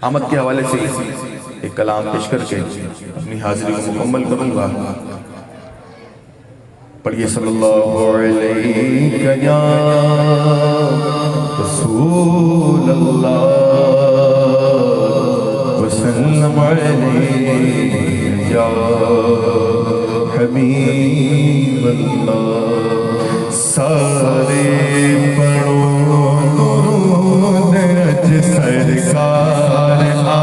आमद के हवाले से एक कलाम पेश करके अपनी हाजिरी को मुकम्मल करूंगा। पढ़िए सल्लल्लाहु अलैहि या रसूल अल्लाह वसल्लम अलैहि या हबीब अल्लाह। सारे पढ़ो दुरूद अज सरकार आ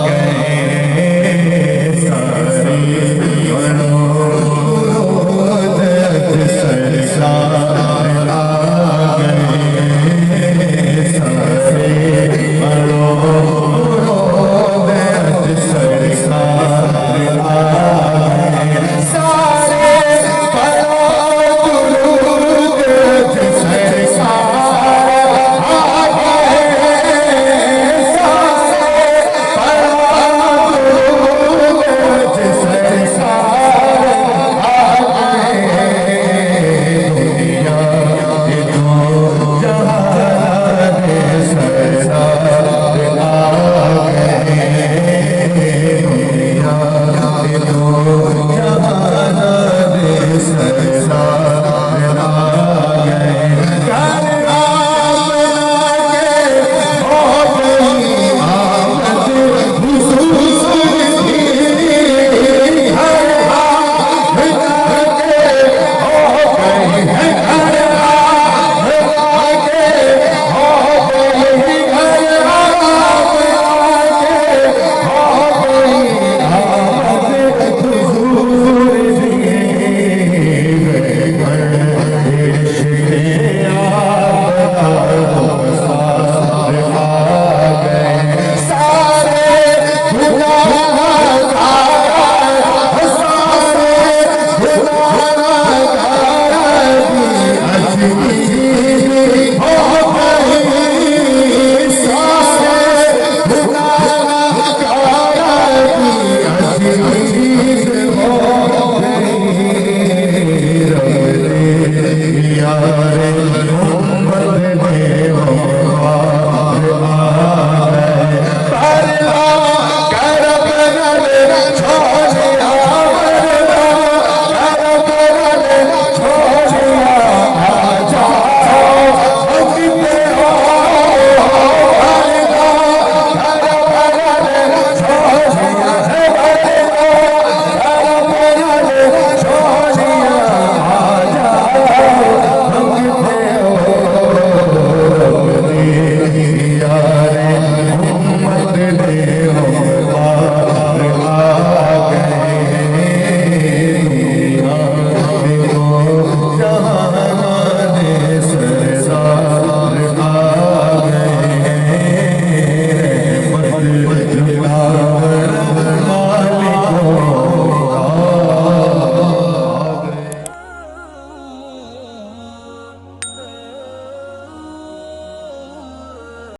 गए। सारे पढ़ो दुरूद अज सरकार आ गए।